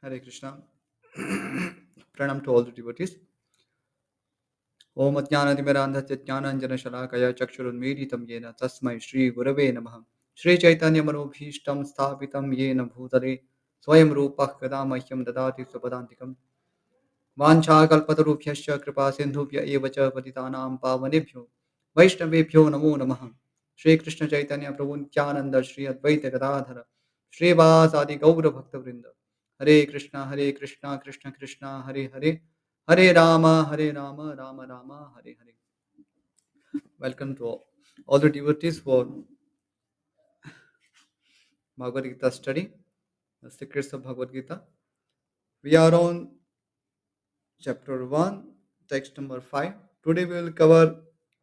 Hare Krishna. Pranam to all the devotees. Om Ajnanatimirandhasya Jnananjana Shalakaya Chakshurunmiritam Yena Tasmai Shri Gurave Namaha. Shri Chaitanya Manobhishtam Sthapitam Yena Bhutale Swayam Rupah Kadamahyam Dadati Supadantikam Vanchakalpatarubhyascha Kripa Sindhubhya Evacha Patitanam Pavanebhyo Vaishnavebhyo Namo Namaha. Shri Krishna Chaitanya Prabhu Nityananda Shri Advaita Gadadhara Shri Vasadi Gaura Bhakta Vrinda Hare Krishna Krishna Krishna Hare Hare Hare Rama Rama Rama Hare Hare. Welcome to all the devotees for Bhagavad Gita study, the secrets of Bhagavad Gita. We are on chapter 1, text number 5. Today we will cover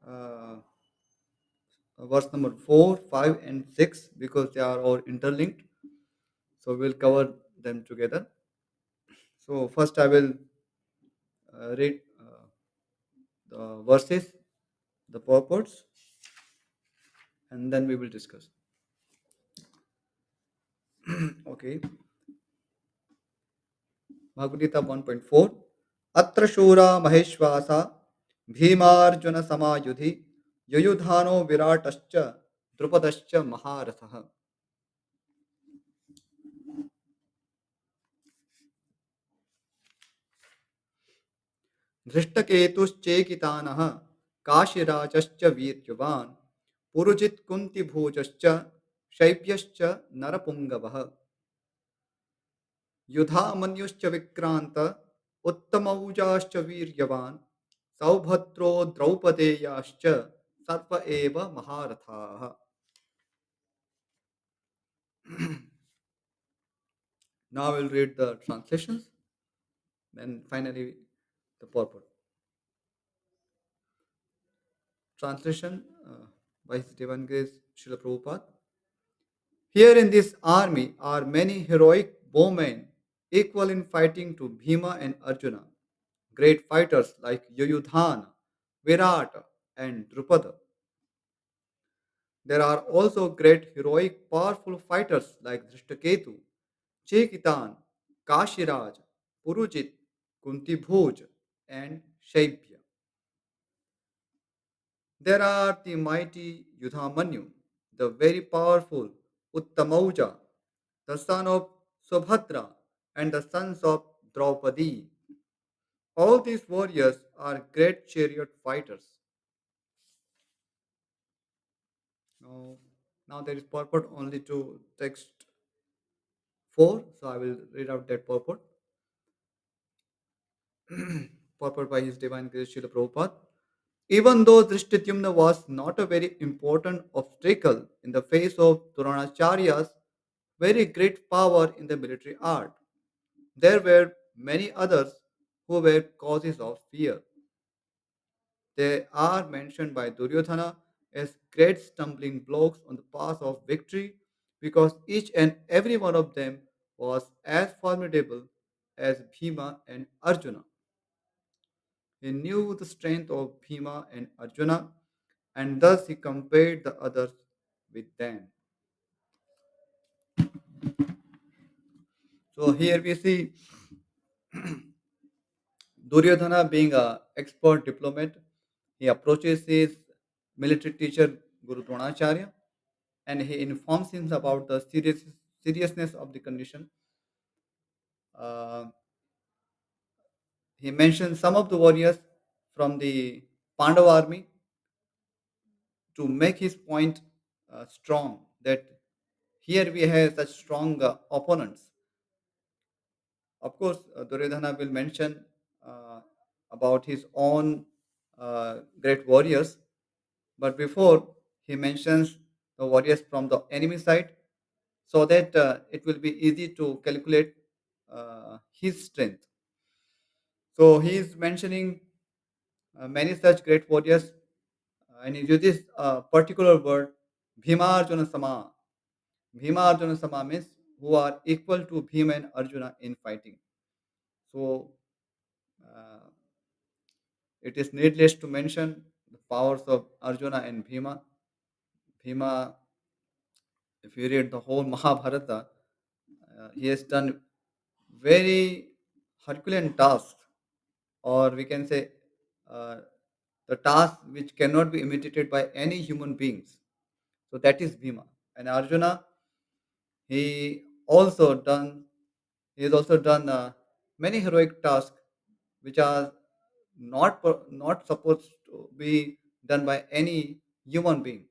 uh, verse number 4, 5, and 6 because they are all interlinked. So we'll cover them together. So first I will read the verses, the purports, and then we will discuss. Okay. Bhagavad Gita 1.4. Atra Shura Maheshvasa Bhimarjuna Samayudhi Yuyudhano Viratascha Drupadascha Maharatha. धृष्टकेतुश्चेकितानः काशिराजश्च वीर्यवान् पुरुजित् कुन्तिभोजश्च शैब्यश्च नरपुङ्गवः युधामन्युश्च विक्रान्त उत्तमौजाश्च वीर्यवान् सौभद्रो द्रौपदेयाश्च सर्व एव महारथाः. Now we'll read the translations, then finally the purport. Translation by His Divine Grace Srila Prabhupada. Here in this army are many heroic bowmen, equal in fighting to Bhima and Arjuna, great fighters like Yuyudhana, Virat, and Drupada. There are also great heroic powerful fighters like Drishtaketu, Chekitana, Kashiraja, Purujit, Kuntibhoja, and Shaibya. There are the mighty Yudhamanyu, the very powerful Uttamauja, the son of Saubhadra, and the sons of Draupadeya. All these warriors are great chariot fighters. Now, now there is purport only to text 4, so I will read out that purport. Purport by His Divine Grace Srila Prabhupada. Even though Drishtityumna was not a very important obstacle in the face of Dronacharya's very great power in the military art, there were many others who were causes of fear. They are mentioned by Duryodhana as great stumbling blocks on the path of victory because each and every one of them was as formidable as Bhima and Arjuna. He knew the strength of Bhima and Arjuna, and thus he compared the others with them. So here we see Duryodhana being an expert diplomat. He approaches his military teacher Guru Dronacharya and he informs him about the seriousness of the condition. Uh, he mentions some of the warriors from the Pandava army to make his point strong that here we have such strong opponents. Of course, Duryodhana will mention uh, about his own great warriors, but before he mentions the warriors from the enemy side so that it will be easy to calculate his strength. So he is mentioning many such great warriors, and he uses a particular word, Bhimarjuna Sama. Bhimarjuna Sama means who are equal to Bhima and Arjuna in fighting. So uh, it is needless to mention the powers of Arjuna and Bhima. Bhima, if you read the whole Mahabharata, he has done very Herculean task, or we can say uh, the task which cannot be imitated by any human beings. So that is Bhima. And Arjuna, he also done he has also done many heroic tasks which are not supposed to be done by any human being.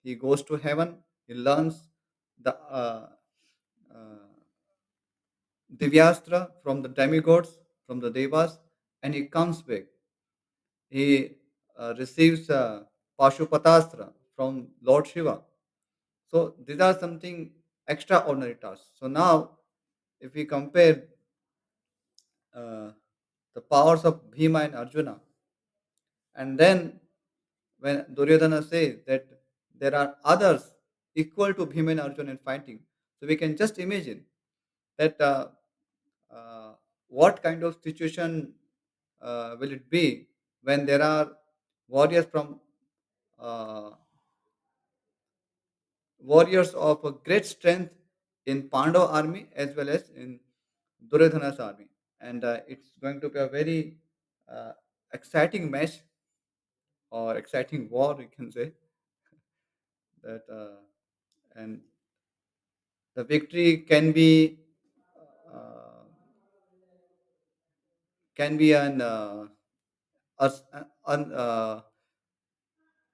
He goes to heaven. He learns the uh, Divyastra from the demigods, from the devas, and he comes back. He receives Pashupatastra from Lord Shiva. So these are something extraordinary tasks. So now, if we compare uh, the powers of Bhima and Arjuna, and then when Duryodhana says that there are others equal to Bhima and Arjuna in fighting, so we can just imagine that uh, what kind of situation will it be when there are warriors from uh, warriors of a great strength in Pandava army as well as in Duryodhana's army, and it's going to be a very uh, exciting match or exciting war, you can say that, and the victory uh, can be an us- un,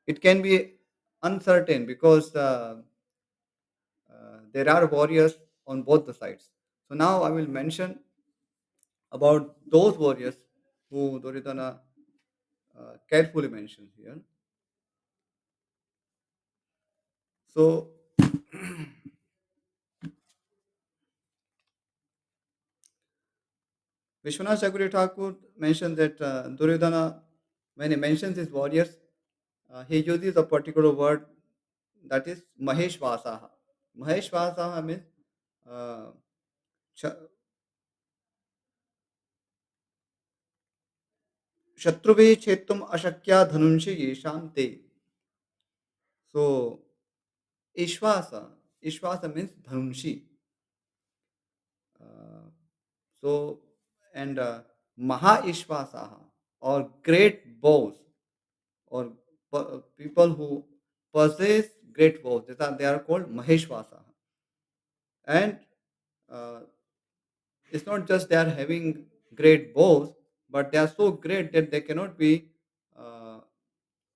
it can be uncertain because there are warriors on both the sides. So now I will mention about those warriors who Duryodhana carefully mentions here. So Vishwanath Chakravarti Thakur mentioned that Duryodhana, when he mentions his warriors, he uses a particular word, that is Maheshvasa. Maheshvasa means uh, sh- Shatruve Chetum Ashakya Dhanunshi Yesham Te. So Ishvasa means Dhanunshi. Uh, so and Maha Ishvasaha, or great bows, or people who possess great bows. They are called Maheshvasa. And uh, it's not just they are having great bows, but they are so great that they cannot be uh,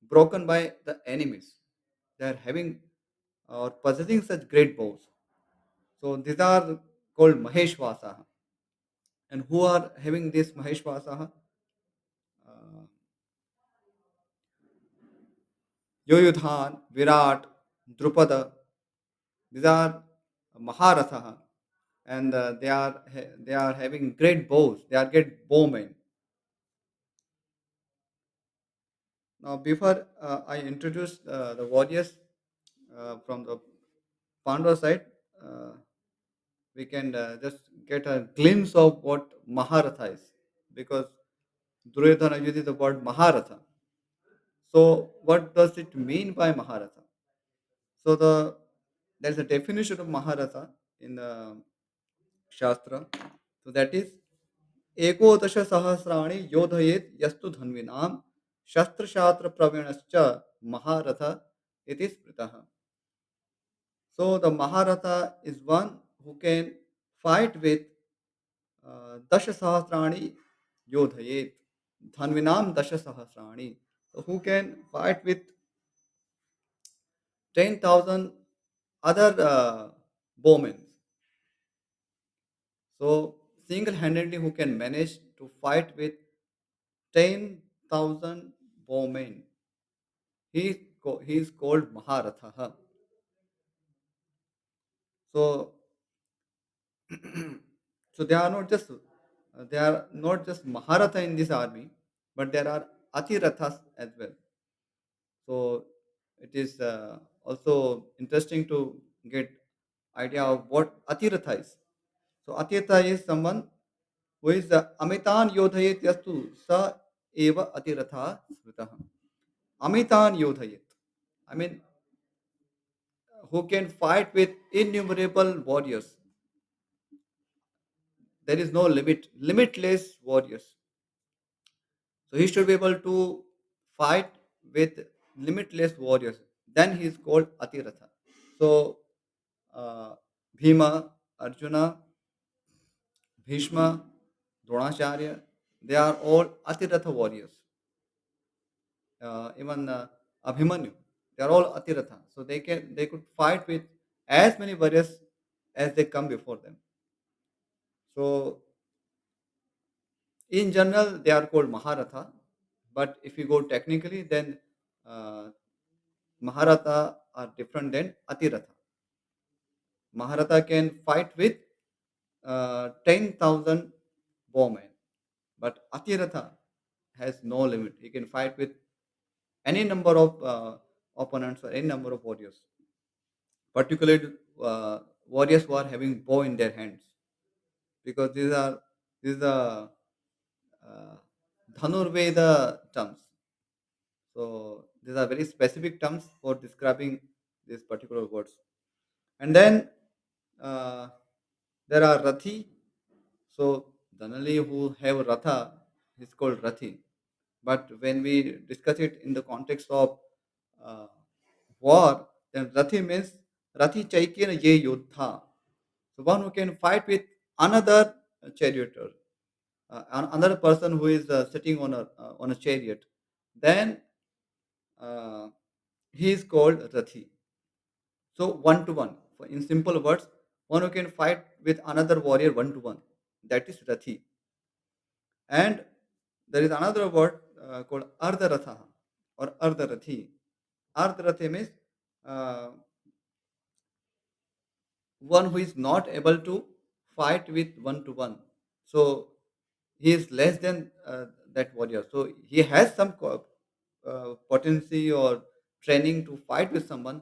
broken by the enemies. They are having or possessing such great bows. So these are called Maheshvasa. And who are having this Maheshvasa? Uh, Yuyudhan, Virat, Drupada. These are Maharatha, and they are having great bows. They are great bowmen. Now, before I introduce the warriors from the Pandava side, uh, we can just get a glimpse of what Maharatha is, because Duryodhana uses the word Maharatha. So, what does it mean by Maharatha? So, there is a definition of Maharatha in the Shastra. So, that is एकोदश सहस्राणि योधयेत् यस्तु धन्विनां शस्त्रशास्त्र प्रवीणश्च महारथ इति स्मृतः. So the Maharatha is one who can fight with dasha sahasrani yodhayet, dhanvinam dasha sahasrani, who can fight with 10,000 other bowmen. So single-handedly who can manage to fight with 10,000 bowmen. He is called Maharatha. So so they are not just Maharatha in this army, but there are Atirathas as well. So it is also interesting to get idea of what Atiratha is. So Atiratha is someone who is Amitan Yodhayet Yastu Sa Eva Atiratha Smritaha. Amitan Yodhayet. I mean, who can fight with innumerable warriors. there is no limit, limitless warriors. So he should be able to fight with limitless warriors. Then he is called Atiratha. So uh, Bhima, Arjuna, Bhishma, Dronacharya, they are all Atiratha warriors. Even Abhimanyu, they are all Atiratha. So they could fight with as many warriors as they come before them. So in general, they are called Maharatha. But if you go technically, then uh, Maharatha are different than Atiratha. Maharatha can fight with 10,000 bowmen, but Atiratha has no limit. He can fight with any number of opponents or any number of warriors, particularly warriors who are having bow in their hands, because these are uh, Dhanurveda terms. So these are very specific terms for describing these particular words. And then uh, there are Rathi. So generally, who have Ratha is called Rathi. But when we discuss it in the context of uh, war, then Rathi means Rathi Chaikena Ye Yodha. So one who can fight with another charioteer, another person who is sitting on a chariot. Then uh, he is called Rathi. So one to one. In simple words, one who can fight with another warrior one to one. That is Rathi. And there is another word called Ardharatha or Ardharathi. Ardharathi means uh, one who is not able to fight with one to one. So he is less than that warrior. So he has some potency or training to fight with someone,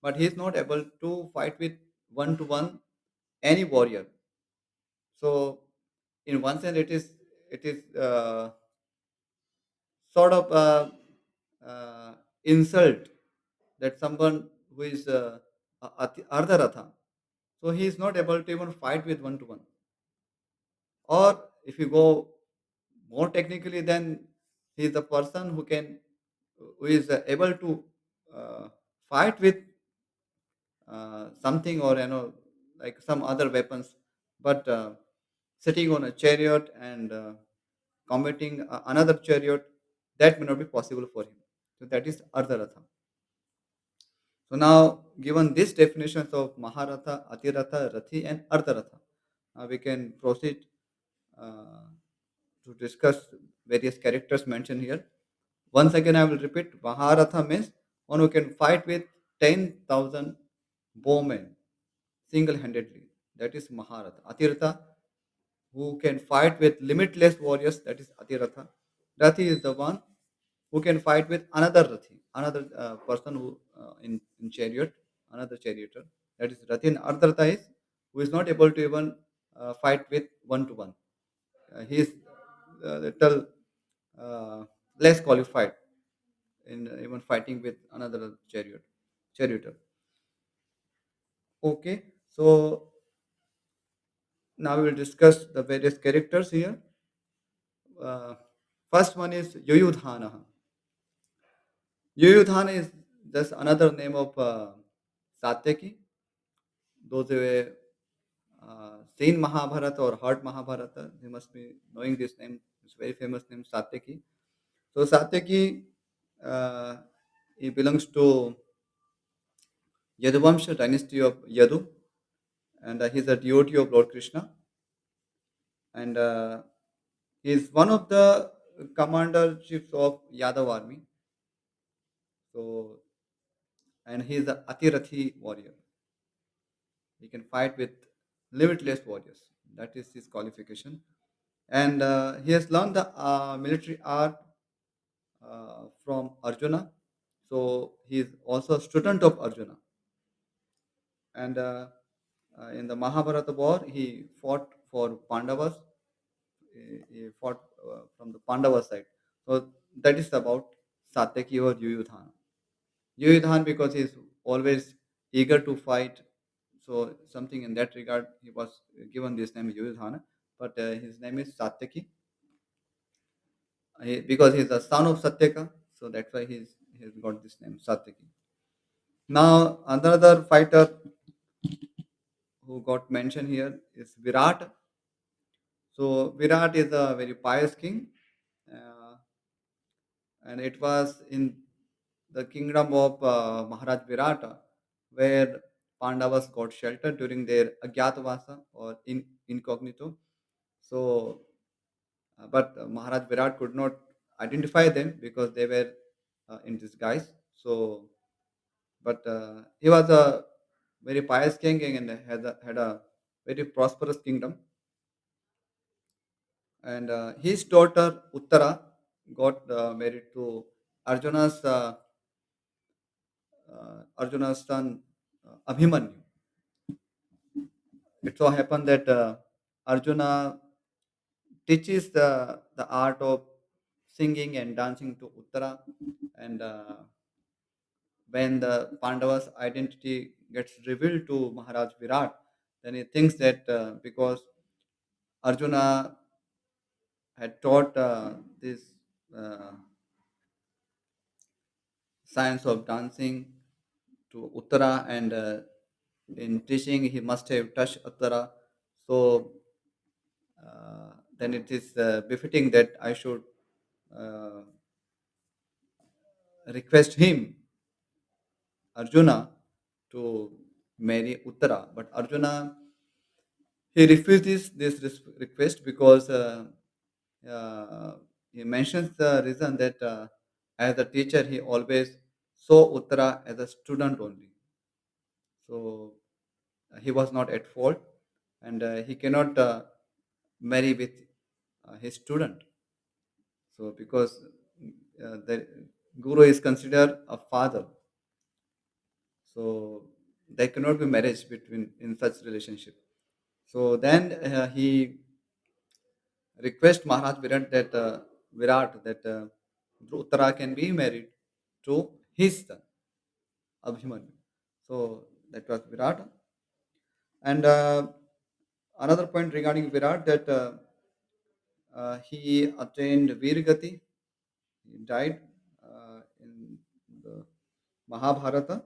but he is not able to fight with one to one any warrior. So in one sense, it is sort of insult that someone who is Ardharatha, so he is not able to even fight with one to one. Or if you go more technically, then he is the person who is able to uh, fight with something, or like some other weapons, but sitting on a chariot and combating another chariot, that may not be possible for him. So that is Ardharatha. So now, given these definitions of Maharatha, Atiratha, Rathi, and Ardharatha, we can proceed uh, to discuss various characters mentioned here. Once again, I will repeat: Maharatha means one who can fight with 10,000 bowmen single-handedly. That is Maharatha. Atiratha, who can fight with limitless warriors. That is Atiratha. Rathi is the one who can fight with another Rathi, another person who in chariot, another charioteer. That is Rathi. And Ardharata is who is not able to even fight with one to one. He is little uh, less qualified in even fighting with another charioteer. Okay, so now we will discuss the various characters here. Uh, First one is Yuyudhana. Yuyudhana is just another name of Satyaki. Those who seen Mahabharata or heard Mahabharata, they must be knowing this name. It's a very famous name, Satyaki. So Satyaki, uh, he belongs to Yaduvamsha dynasty of Yadu, and he's a devotee of Lord Krishna, and he is one of the commander chiefs of Yadav army. So, and he is a Atirathi warrior. He can fight with limitless warriors. That is his qualification. And he has learned the military art from Arjuna. So he is also a student of Arjuna. And in the Mahabharata war, he fought for Pandavas. He fought from the Pandava side. So that is about Satyaki or Yuyudhana. Yuyudhan because he is always eager to fight. So something in that regard, he was given this name Yuyudhana. but his name is Satyaki. Because he's the son of Satyaka, so that's why he's got this name Satyaki. Now another fighter who got mentioned here is Virat. So Virat is a very pious king, uh, and it was in the kingdom of Maharaj Virata where Pandavas got shelter during their Agyatavasa or incognito. So, but Maharaj Virat could not identify them because they were in disguise. So, but he was a very pious king and had a very prosperous kingdom. And his daughter Uttara got married to Arjuna's Arjuna's son Abhimanyu. It so happened that Arjuna teaches the art of singing and dancing to Uttara, and when the Pandavas' identity gets revealed to Maharaj Virat, then he thinks that because Arjuna had taught this uh, science of dancing to Uttara, and in teaching he must have touched Uttara. So then it is befitting that I should uh, request him, Arjuna, to marry Uttara. But Arjuna, he refuses this request because he mentions the reason that as a teacher he always saw Uttara as a student only. So he was not at fault, and he cannot marry with his student. So because the guru is considered a father, so there cannot be marriage between in such relationship. So then he requests Maharaj Virat that Uttara can be married to his son Abhimanyu. So that was Virat. And another point regarding Virat that he attained Virgati. He died in the Mahabharata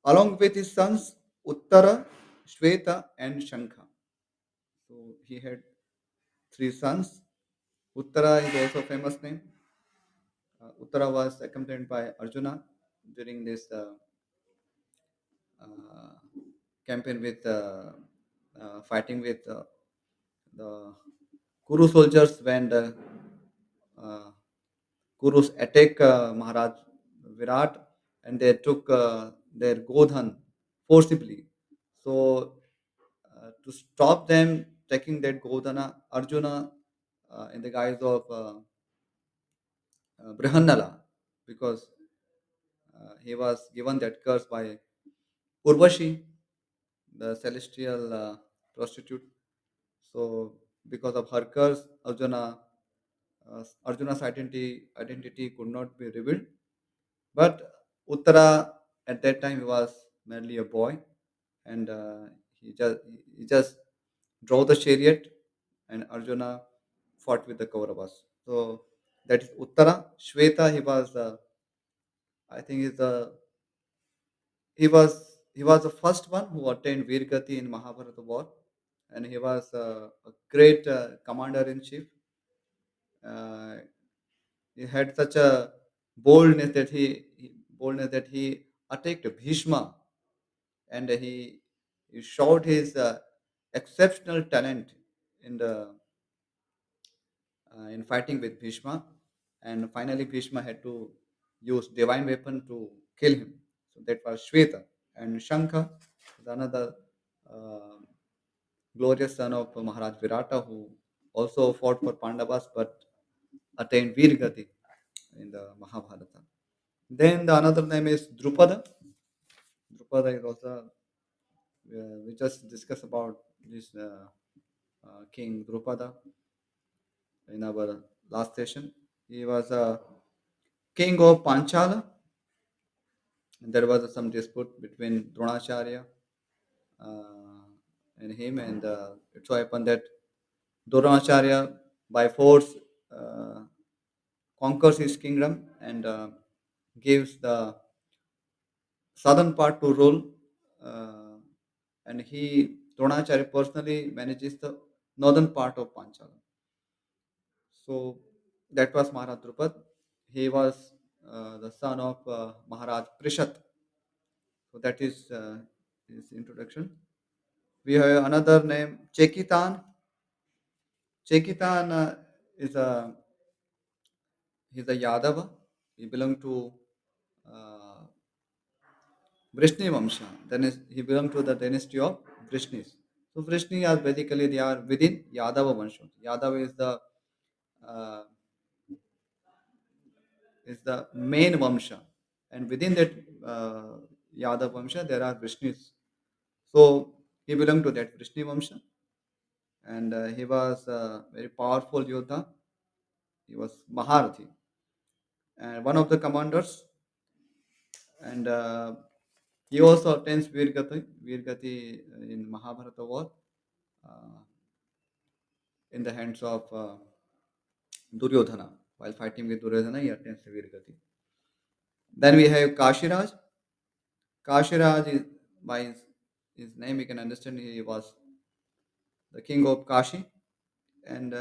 along with his sons Uttara, Shweta, and Shankha. So he had three sons. Uttara is also a famous name. Uttara was accompanied by Arjuna during this uh, campaign with fighting with the Kuru soldiers when the uh, Kurus attack Maharaj Virat and they took their Godhan forcibly. So to stop them taking that Godhana, Arjuna in the guise of Brihannala, because he was given that curse by Urvashi, the celestial prostitute. So because of her curse, Arjuna's identity could not be revealed. But Uttara at that time he was merely a boy, and he just drove the chariot, and Arjuna fought with the Kauravas. So that is Uttara. Shweta, he was I think he was the first one who attained Virgati in Mahabharata war, and he was a great commander in chief. Uh, he had such a boldness that he attacked Bhishma, and he showed his exceptional talent in the in fighting with Bhishma, and finally Bhishma had to use divine weapon to kill him. So that was Shweta, and Shankha, is another uh, glorious son of Maharaj Virata, who also fought for Pandavas but attained Virgati in the Mahabharata. Then the another name is Drupada. Drupada is also we just discussed about this King Drupada in our last session. He was a king of Panchala. And there was some dispute between Dronacharya uh, and him, and it so happened that Dronacharya by force uh, conquers his kingdom and gives the southern part to rule, uh, and Dronacharya personally manages the northern part of Panchala. So that was Maharaj Drupad. He was the son of Maharaj Prishat. So that is his introduction. We have another name, Chekitan. Chekitan is a he's a Yadava. He belonged to uh, Vrishni Vamsha. Then he belonged to the dynasty of Vrishnis. So Vrishni are basically they are within Yadava Vansha. Yadava uh, is the main Vamsha, and within that Yadav Vamsha there are Vrishnis. So he belonged to that Vrishni Vamsha, and he was a very powerful Yodha. He was Maharathi, and one of the commanders, and he also attends Virgati in Mahabharata war uh, in the hands of Duryodhana. While fighting with Duryodhana, he attends Virgati. Then we have Kashiraj. Kashiraj is by his name, you can understand he was the king of Kashi, and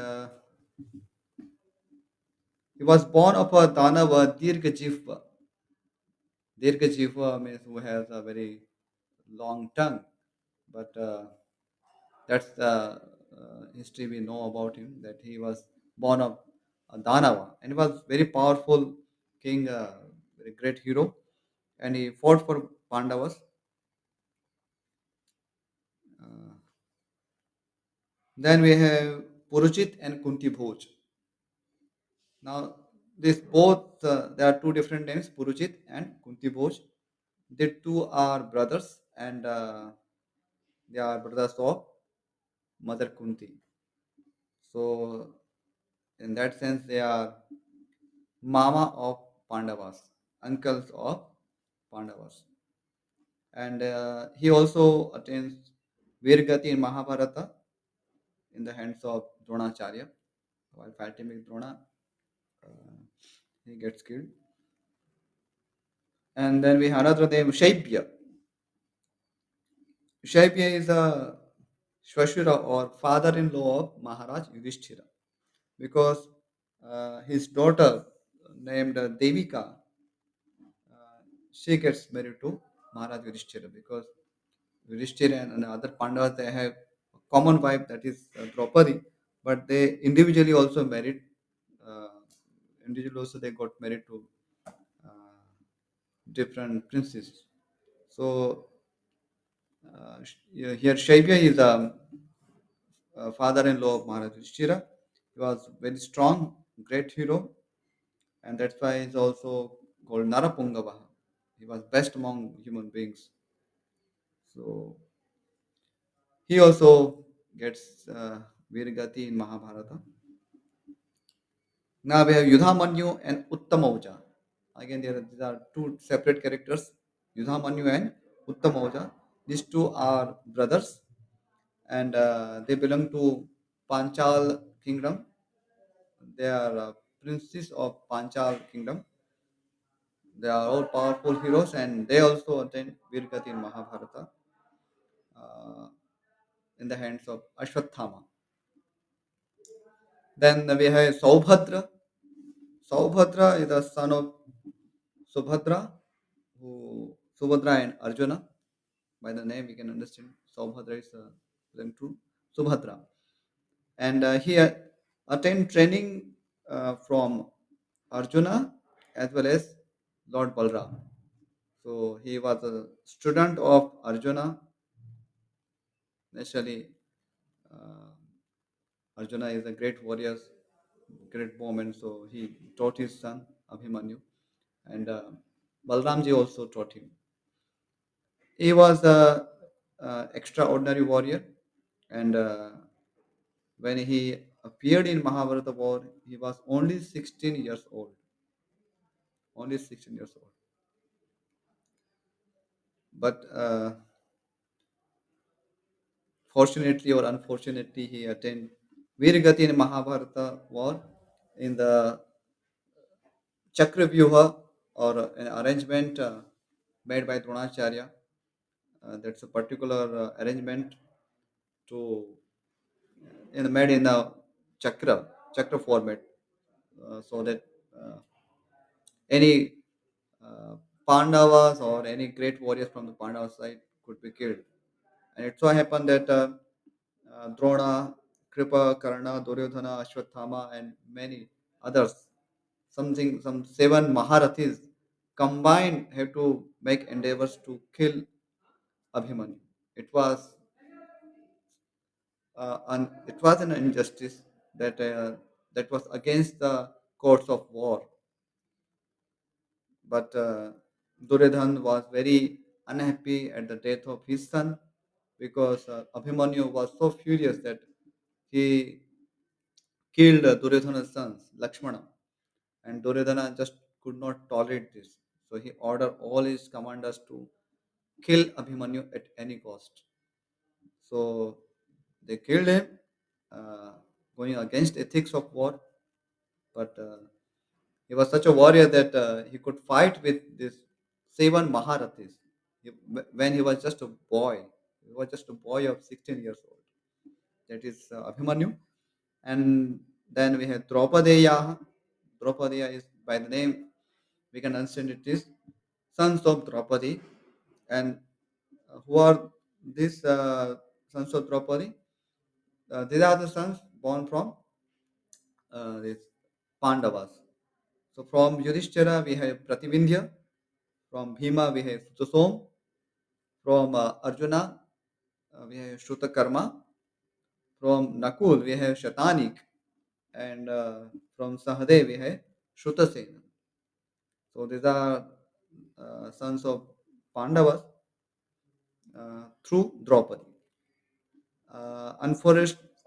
he was born of a Danava Dirgajivva. Dirgajivva means who has a very long tongue, but that's the history we know about him, that he was born of a Danava and he was very powerful king, very great hero, and he fought for Pandavas. Uh, then we have Purujit and Kuntibhoj. Now, this both there are two different names, Purujit and Kuntibhoj. They two are brothers, and they are brothers of Mother Kunti. So, in that sense, they are Mama of Pandavas, uncles of Pandavas. And he also attains Virgati in Mahabharata in the hands of Dronacharya. While fighting with Drona, uh, he gets killed. And then we have another name, Shaibya. Shaibya is a Shvashura or father-in-law of Maharaj Yudhishthira, because his daughter named Devika, she gets married to Maharaj Yudhishthira, because Yudhishthira and other Pandavas they have a common wife, that is Draupadi, but they individually also married. Uh, Individually also they got married to uh, different princes. So here Shaibya is a father-in-law of Maharaj Yudhishthira. He was very strong, great hero, and that's why he's also called Narapungavaha. He was best among human beings. So he also gets Virgati in Mahabharata. Now we have Yudhamanyu and Uttamauja. Again, these are two separate characters, Yudhamanyu and Uttamauja. These two are brothers, and they belong to Panchal kingdom. They are princes of Panchal kingdom. They are all powerful heroes, and they also attain Virgati in Mahabharata uh, in the hands of Ashwathama. Then we have Saubhadra. Saubhadra is the son of Subhadra, Subhadra and Arjuna. By the name, you can understand Saubhadra is belong to Subhadra, and he attained training from Arjuna as well as Lord Balram. So he was a student of Arjuna. Naturally, uh, Arjuna is a great warrior, great bowman. So he taught his son Abhimanyu, and Balramji also taught him. He was a extraordinary warrior, and when he appeared in Mahabharata war, he was only 16 years old. Only 16 years old. But fortunately or unfortunately, he attained Virgati in Mahabharata war in the Chakravyuha or an arrangement made by Dronacharya. That's a particular arrangement to made in a chakra format, so that uh, any uh, Pandavas or any great warriors from the Pandava side could be killed. And it so happened that Drona, Kripa, Karna, Duryodhana, Ashwathama, and many others, some seven Maharathis combined have to make endeavors to kill Abhimanyu. It was it was an injustice that was against the courts of war. But Duryodhan was very unhappy at the death of his son because Abhimanyu was so furious that he killed Duryodhana's sons, Lakshmana, and Duryodhana just could not tolerate this. So he ordered all his commanders to kill Abhimanyu at any cost. So they killed him, uh, going against ethics of war. But he was such a warrior that he could fight with these seven Maharathis. When he was just a boy, he was just a boy of 16 years old. That is Abhimanyu. And then we have Draupadeya. Draupadeya is by the name, we can understand it is sons of Draupadi. And who are these sons of Draupadi? These are the sons born from these Pandavas. So from Yudhishthira we have Prativindya, from Bhima we have Susom, from Arjuna we have Shrutakarma, from Nakul we have Shatanik, and from Sahadev we have Shrutasena. So these are sons of Pandavas through Draupadi.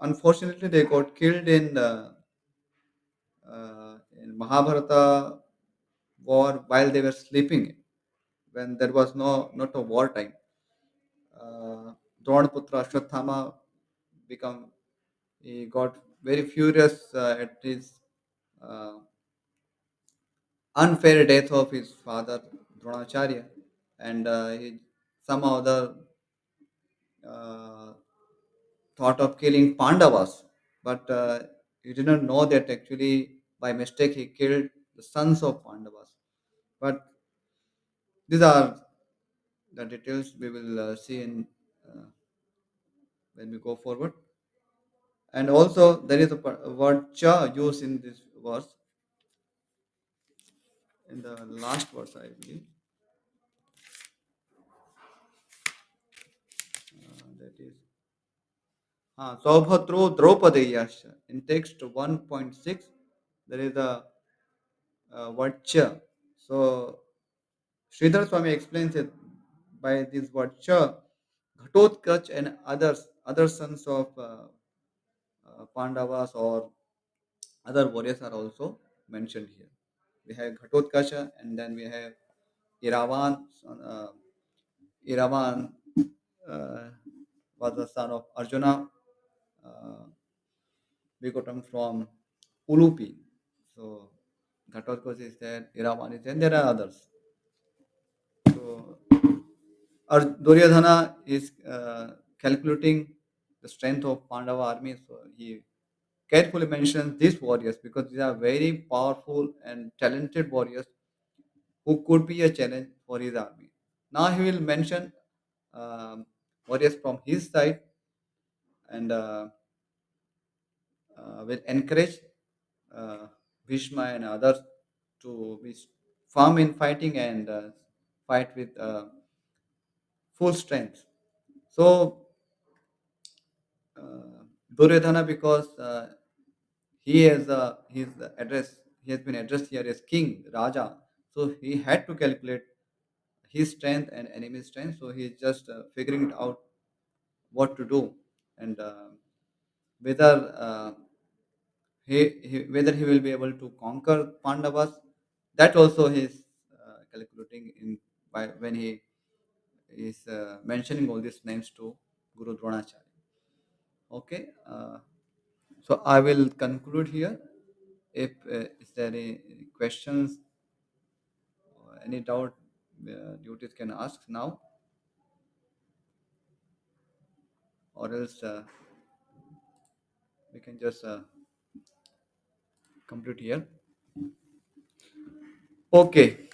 Unfortunately, they got killed in Mahabharata war while they were sleeping, when there was not a war time. Draupadeya Ashwathama become he got very furious at his uh, unfair death of his father Dronacharya, and he somehow the uh, thought of killing Pandavas, but he did not know that actually by mistake he killed the sons of Pandavas. But these are the details we will see in uh, when we go forward. And also there is a word cha used in this verse, in the last verse, I believe. That is Saubhadro Draupadeya. In text 1.6, there is a word cha. So Sridhar Swami explains it by this word cha. Ghatotkach and other sons of Pandavas or other warriors are also mentioned here. We have Ghatotkach, and then we have Iravan. Iravan uh, was the son of Arjuna. Uh, we got him from Ulupi. So Ghatotkacha is there, Iravan is there, and there are others. So Duryodhana is calculating the strength of Pandava army. So he carefully mentions these warriors because these are very powerful and talented warriors who could be a challenge for his army. Now he will mention warriors from his side, and will encourage uh, Bhishma and others to be firm in fighting and fight with full strength. So Duryodhana, because his address, he has been addressed here as king Raja, so he had to calculate his strength and enemy strength. So he is just figuring it out what to do, and whether whether he will be able to conquer Pandavas. That also he is calculating in by when he is mentioning all these names to Guru Dronacharya. Okay. So I will conclude here. If is there any questions or any doubt, duties can ask now, or else we can just complete here. Okay,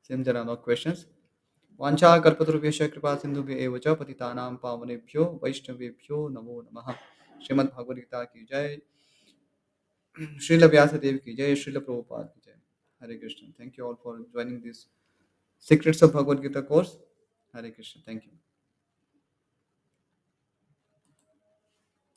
since there are no questions. वाञ्छा कल्पतरुभ्यश्च कृपा सिन्धुभ्य एव च पतितानां पावनेभ्यो वैष्णवेभ्यो नमो नमः। श्रीमद् भागवत गीता की जय। श्रील व्यासदेव की जय। श्रील प्रभुपाद की जय। हरे Krishna. Thank you all for joining this Secrets of Bhagavad Gita course. Hare Krishna. Thank you.